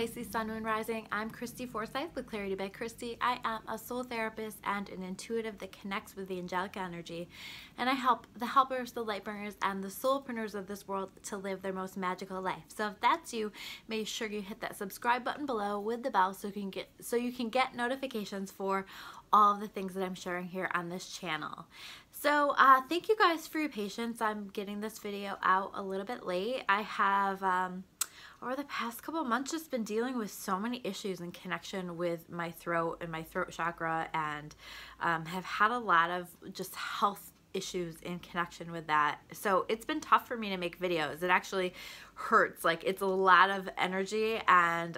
Pisces Sun, Moon, Rising. I'm Christy Forsyth with Clarity by Christy. I am a soul therapist and an intuitive that connects with the angelic energy, and I help the helpers, the light bringers, and the soulpreneurs of this world to live their most magical life. So if that's you, make sure you hit that subscribe button below with the bell so you can get notifications for all of the things that I'm sharing here on this channel. So thank you guys for your patience. I'm getting this video out a little bit late. I have over the past couple of months just been dealing with so many issues in connection with my throat and my throat chakra, and have had a lot of just health issues in connection with that. So it's been tough for me to make videos. It actually hurts. Like, it's a lot of energy and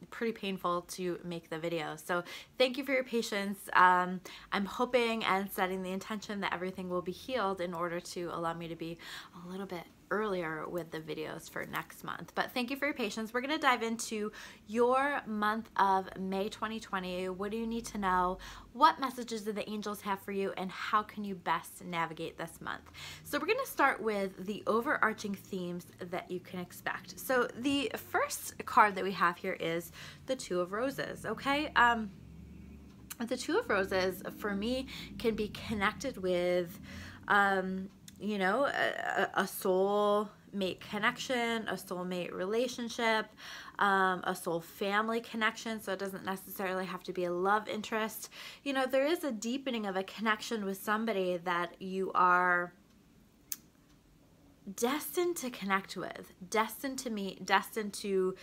pretty painful to make the videos. So thank you for your patience. I'm hoping and setting the intention that everything will be healed in order to allow me to be a little bit earlier with the videos for next month. But thank you for your patience. We're going to dive into your month of May 2020. What do you need to know? What messages do the angels have for you, and how can you best navigate this month? So we're going to start with the overarching themes that you can expect. So the first card that we have here is the Two of Roses, okay? The Two of Roses for me can be connected with you know, a soulmate connection, a soulmate relationship, a soul family connection. So it doesn't necessarily have to be a love interest. You know, there is a deepening of a connection with somebody that you are destined to connect with, destined to meet, destined to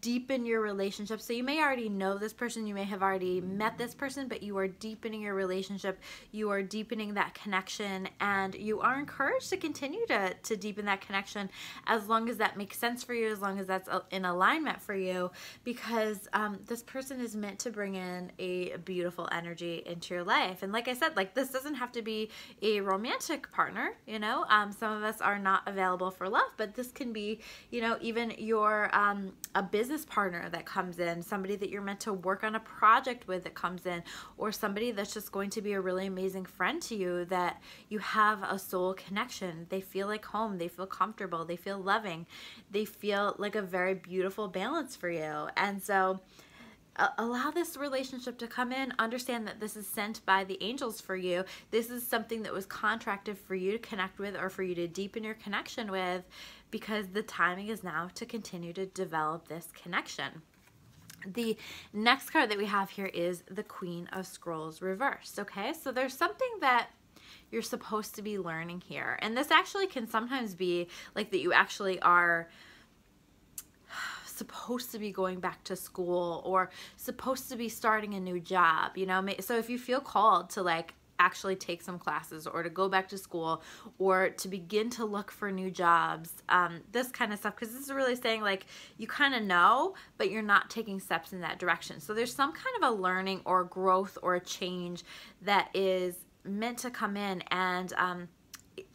deepen your relationship. So you may already know this person, you may have already met this person, but you are deepening your relationship, you are deepening that connection, and you are encouraged to continue to deepen that connection as long as that makes sense for you, as long as that's in alignment for you, because this person is meant to bring in a beautiful energy into your life. And like I said, like, this doesn't have to be a romantic partner, you know. Some of us are not available for love, but this can be, you know, even your a business partner that comes in, somebody that you're meant to work on a project with that comes in, or somebody that's just going to be a really amazing friend to you, that you have a soul connection. They feel like home, they feel comfortable, they feel loving, they feel like a very beautiful balance for you. And so allow this relationship to come in. Understand that this is sent by the angels for you. This is something that was contracted for you to connect with, or for you to deepen your connection with, because the timing is now to continue to develop this connection. The next card that we have here is the Queen of Scrolls reversed. Okay, so there's something that you're supposed to be learning here, and this actually can sometimes be like that you actually are supposed to be going back to school, or supposed to be starting a new job, you know. So if you feel called to like actually take some classes, or to go back to school, or to begin to look for new jobs, this kind of stuff, because this is really saying like you kind of know, but you're not taking steps in that direction. So there's some kind of a learning or growth or a change that is meant to come in, and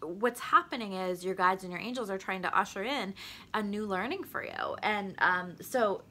what's happening is your guides and your angels are trying to usher in a new learning for you. And so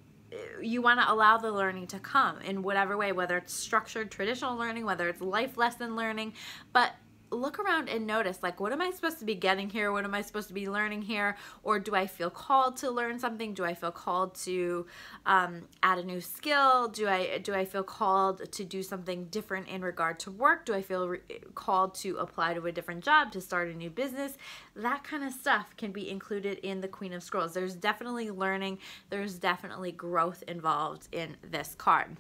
you want to allow the learning to come in whatever way, whether it's structured traditional learning, whether it's life lesson learning, but look around and notice, like, what am I supposed to be getting here? What am I supposed to be learning here? Or do I feel called to learn something? Do I feel called to add a new skill? Do I feel called to do something different in regard to work? Do I feel called to apply to a different job, to start a new business? That kind of stuff can be included in the Queen of Scrolls. There's definitely learning. There's definitely growth involved in this card.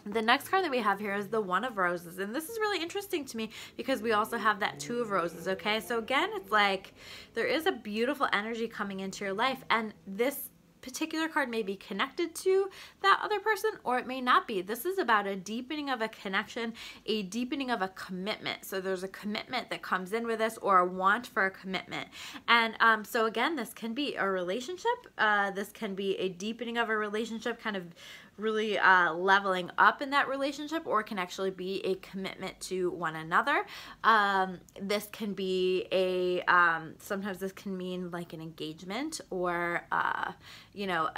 The next card that we have here is the One of Roses, and this is really interesting to me because we also have that Two of Roses, okay? So again, it's like there is a beautiful energy coming into your life, and this particular card may be connected to that other person, or it may not be. This is about a deepening of a connection, a deepening of a commitment. So there's a commitment that comes in with this, or a want for a commitment. And so again, this can be a relationship. This can be a deepening of a relationship, kind of really leveling up in that relationship, or it can actually be a commitment to one another. This can be a, sometimes this can mean like an engagement, or, you know,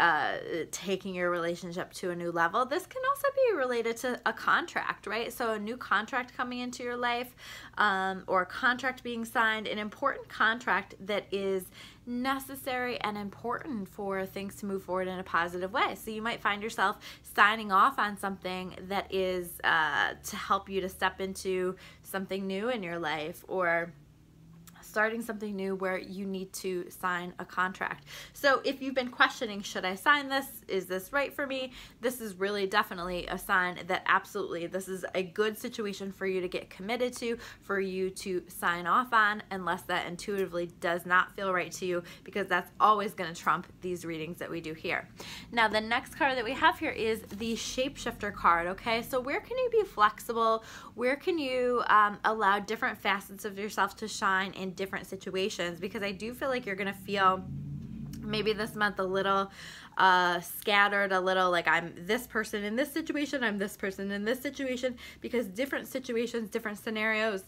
taking your relationship to a new level. This can also be related to a contract, right? So a new contract coming into your life, or a contract being signed, an important contract that is necessary and important for things to move forward in a positive way. So you might find yourself signing off on something that is to help you to step into something new in your life, or starting something new where you need to sign a contract. So if you've been questioning, should I sign this? Is this right for me? This is really definitely a sign that absolutely this is a good situation for you to get committed to, for you to sign off on, unless that intuitively does not feel right to you, because that's always going to trump these readings that we do here. Now, the next card that we have here is the Shapeshifter card, okay? So where can you be flexible? Where can you allow different facets of yourself to shine in different situations? Because I do feel like you're going to feel maybe this month a little scattered, a little like I'm this person in this situation, I'm this person in this situation, because different situations, different scenarios,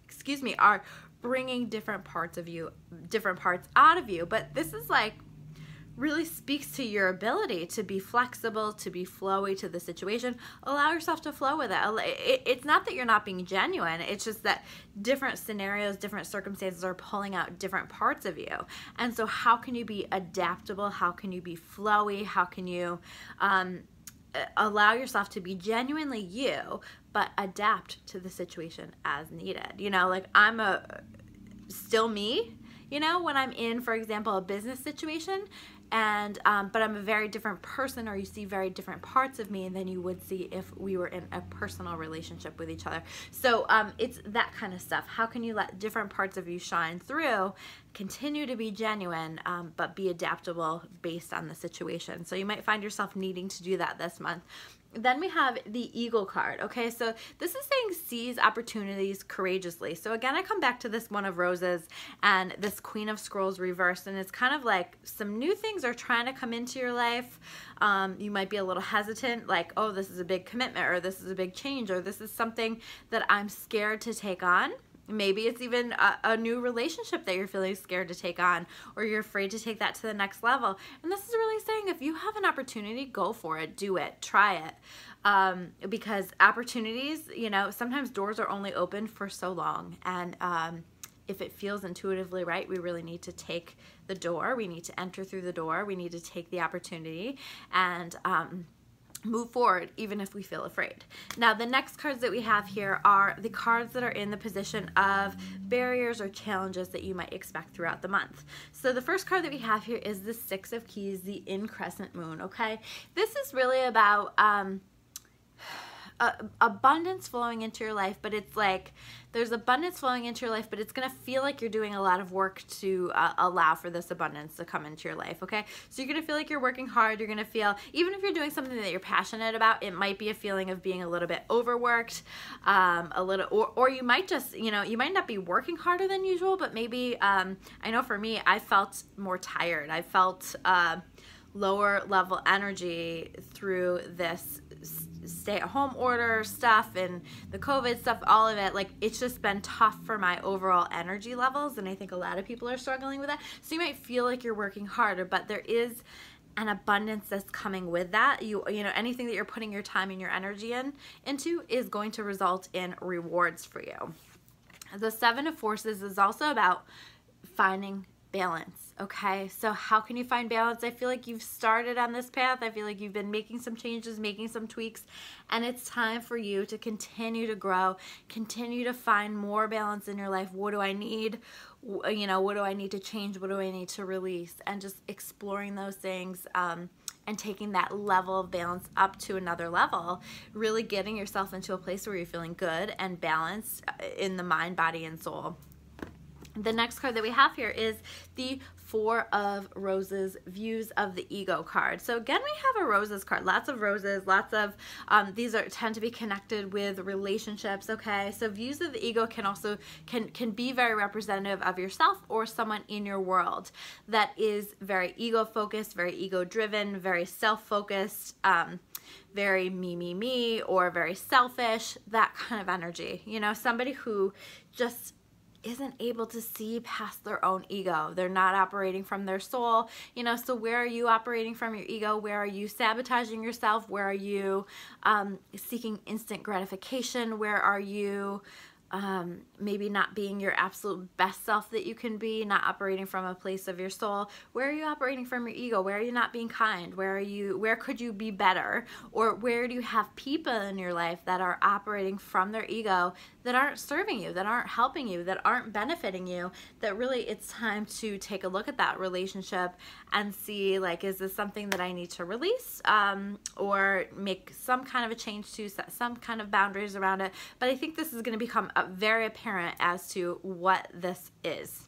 excuse me, are bringing different parts of you, different parts out of you. But this is like really speaks to your ability to be flexible, to be flowy to the situation. Allow yourself to flow with it. It's not that you're not being genuine. It's just that different scenarios, different circumstances are pulling out different parts of you. And so how can you be adaptable? How can you be flowy? How can you allow yourself to be genuinely you, but adapt to the situation as needed? You know, like I'm still me, you know, when I'm in, for example, a business situation, and but I'm a very different person, or you see very different parts of me than you would see if we were in a personal relationship with each other. So it's that kind of stuff. How can you let different parts of you shine through, continue to be genuine, but be adaptable based on the situation? So you might find yourself needing to do that this month. Then we have the Eagle card, okay? So this is saying seize opportunities courageously. So again, I come back to this One of Roses and this Queen of Scrolls reversed, and it's kind of like some new things are trying to come into your life. You might be a little hesitant, like, oh, this is a big commitment, or this is a big change, or this is something that I'm scared to take on. Maybe it's even a new relationship that you're feeling scared to take on, or you're afraid to take that to the next level. And this is really saying, if you have an opportunity, go for it, do it, try it. Because opportunities, you know, sometimes doors are only open for so long. And if it feels intuitively right, we really need to take the door. We need to enter through the door. We need to take the opportunity and move forward, even if we feel afraid. Now, the next cards that we have here are the cards that are in the position of barriers or challenges that you might expect throughout the month. So the first card that we have here is the Six of Keys, the Increscent Moon, okay? This is really about abundance flowing into your life, but it's like there's abundance flowing into your life, but it's going to feel like you're doing a lot of work to allow for this abundance to come into your life, okay? So you're going to feel like you're working hard. You're going to feel, even if you're doing something that you're passionate about, it might be a feeling of being a little bit overworked, or you might just, you know, you might not be working harder than usual, but maybe, I know for me, I felt more tired. I felt lower level energy through this stay-at-home order stuff and the COVID stuff, all of it. Like, it's just been tough for my overall energy levels, and I think a lot of people are struggling with that. So you might feel like you're working harder, but there is an abundance that's coming with that. You know, anything that you're putting your time and your energy into is going to result in rewards for you. The Seven of Forces is also about finding balance, okay? So how can you find balance? I feel like you've started on this path. I feel like you've been making some changes, making some tweaks, and it's time for you to continue to grow, continue to find more balance in your life. What do I need? You know, what do I need to change? What do I need to release? And just exploring those things, and taking that level of balance up to another level, really getting yourself into a place where you're feeling good and balanced in the mind, body, and soul. The next card that we have here is the Four of Roses, Views of the Ego card. So again, we have a roses card, lots of roses, lots of, these tend to be connected with relationships, okay? So views of the ego can also, can be very representative of yourself or someone in your world that is very ego focused, very ego driven, very self-focused, very me, or very selfish, that kind of energy. You know, somebody who just isn't able to see past their own ego. They're not operating from their soul. You know, so where are you operating from your ego? Where are you sabotaging yourself? Where are you seeking instant gratification? Where are you maybe not being your absolute best self that you can be, not operating from a place of your soul? Where are you operating from your ego? Where are you not being kind? Where could you be better? Or where do you have people in your life that are operating from their ego that aren't serving you, that aren't helping you, that aren't benefiting you, that really it's time to take a look at that relationship and see, like, is this something that I need to release, or make some kind of a change to, set some kind of boundaries around it? But I think this is going to become very apparent as to what this is.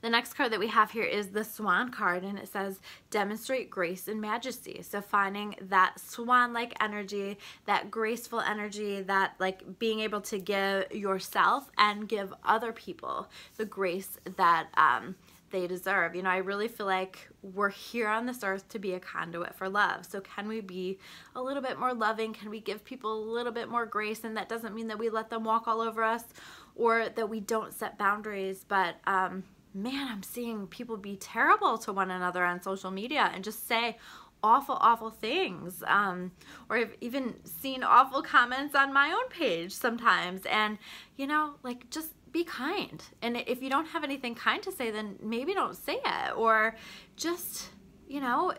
The next card that we have here is the Swan card, and it says demonstrate grace and majesty. So finding that swan-like energy, that graceful energy, that like being able to give yourself and give other people the grace that they deserve. You know, I really feel like we're here on this earth to be a conduit for love. So can we be a little bit more loving? Can we give people a little bit more grace? And that doesn't mean that we let them walk all over us or that we don't set boundaries, but man, I'm seeing people be terrible to one another on social media and just say awful, awful things. Or I've even seen awful comments on my own page sometimes. And, you know, like, just be kind. And if you don't have anything kind to say, then maybe don't say it. Or just, you know,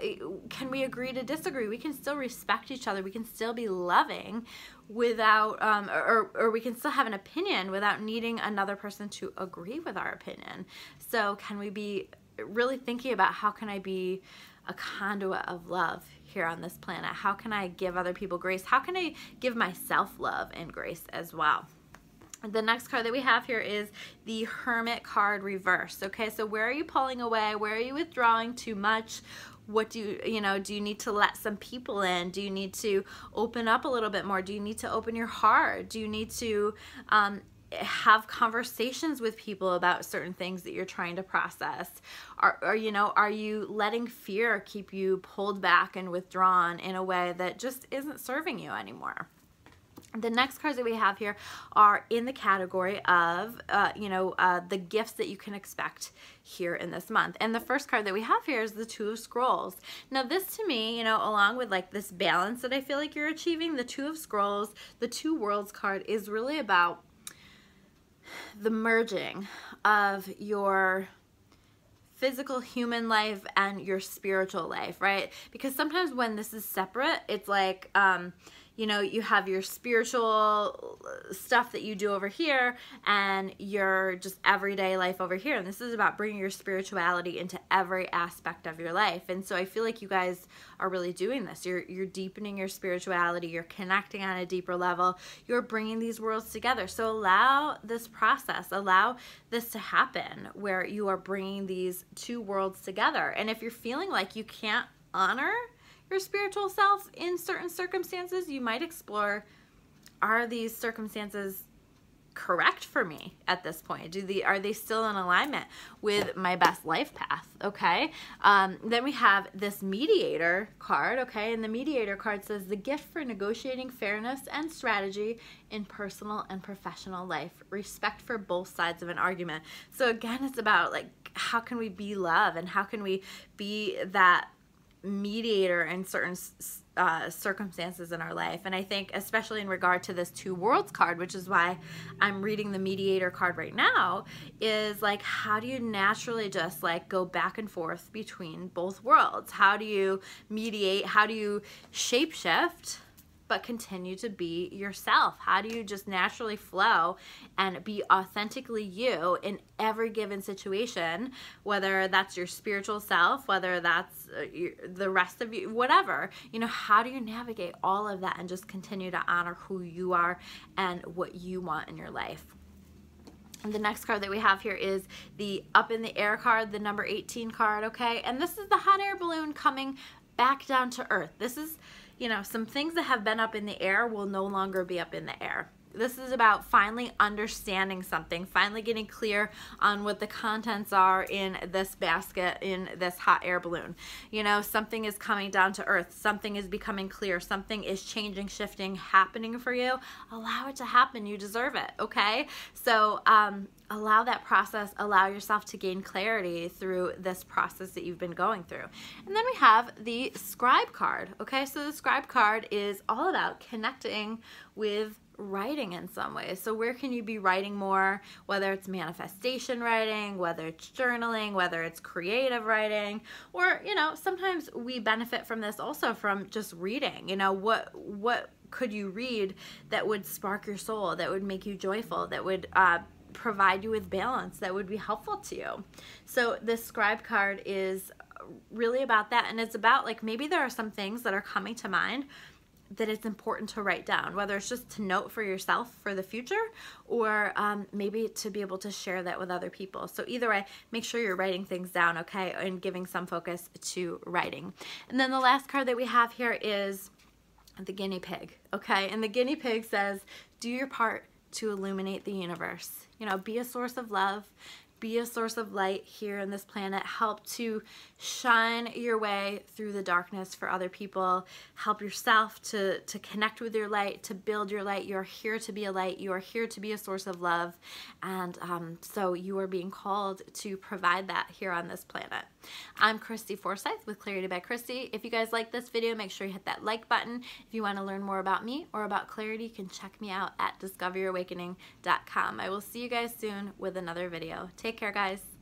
can we agree to disagree? We can still respect each other. We can still be loving without, or we can still have an opinion without needing another person to agree with our opinion. So can we be really thinking about how can I be a conduit of love here on this planet? How can I give other people grace? How can I give myself love and grace as well? The next card that we have here is the Hermit card reverse. Okay, so where are you pulling away? Where are you withdrawing too much? What do you know, do you need to let some people in? Do you need to open up a little bit more? Do you need to open your heart? Do you need to have conversations with people about certain things that you're trying to process? Or you know, are you letting fear keep you pulled back and withdrawn in a way that just isn't serving you anymore? The next cards that we have here are in the category of, the gifts that you can expect here in this month. And the first card that we have here is the Two of Scrolls. Now this to me, you know, along with like this balance that I feel like you're achieving, the Two of Scrolls, the Two Worlds card is really about the merging of your physical human life and your spiritual life, right? Because sometimes when this is separate, it's like, you know, you have your spiritual stuff that you do over here and your just everyday life over here. And this is about bringing your spirituality into every aspect of your life. And so I feel like you guys are really doing this. You're deepening your spirituality. You're connecting on a deeper level. You're bringing these worlds together. So allow this process, allow this to happen where you are bringing these two worlds together. And if you're feeling like you can't honor your spiritual self in certain circumstances, you might explore, are these circumstances correct for me at this point? Are they still in alignment with my best life path? Okay. Then we have this Mediator card. Okay. And the Mediator card says the gift for negotiating fairness and strategy in personal and professional life, respect for both sides of an argument. So again, it's about like, how can we be love and how can we be that mediator in certain circumstances in our life? And I think especially in regard to this Two Worlds card, which is why I'm reading the Mediator card right now, is like, how do you naturally just like go back and forth between both worlds? How do you mediate? How do you shapeshift but continue to be yourself? How do you just naturally flow and be authentically you in every given situation, whether that's your spiritual self, whether that's the rest of you, whatever, you know, how do you navigate all of that and just continue to honor who you are and what you want in your life? And the next card that we have here is the Up in the Air card, the number 18 card, okay? And this is the hot air balloon coming back down to earth. This is, you know, some things that have been up in the air will no longer be up in the air. This is about finally understanding something, finally getting clear on what the contents are in this basket, in this hot air balloon. You know, something is coming down to earth. Something is becoming clear. Something is changing, shifting, happening for you. Allow it to happen. You deserve it, okay? So allow that process. Allow yourself to gain clarity through this process that you've been going through. And then we have the Scribe card, okay? So the Scribe card is all about connecting with writing in some way. So where can you be writing more, whether it's manifestation writing, whether it's journaling, whether it's creative writing, or, you know, sometimes we benefit from this also from just reading. You know, what could you read that would spark your soul, that would make you joyful, that would provide you with balance, that would be helpful to you? So this Scribe card is really about that, and it's about, like, maybe there are some things that are coming to mind that it's important to write down, whether it's just to note for yourself for the future, or maybe to be able to share that with other people. So either way, make sure you're writing things down, okay, and giving some focus to writing. And then the last card that we have here is the guinea pig, okay? And the guinea pig says, do your part to illuminate the universe. You know, be a source of love, be a source of light here on this planet. Help to shine your way through the darkness for other people. Help yourself to connect with your light, to build your light. You're here to be a light. You are here to be a source of love. And so you are being called to provide that here on this planet. I'm Christy Forsyth with Clarity by Christy. If you guys like this video, make sure you hit that like button. If you want to learn more about me or about Clarity, you can check me out at discoveryyourawakening.com. I will see you guys soon with another video. Take care, guys.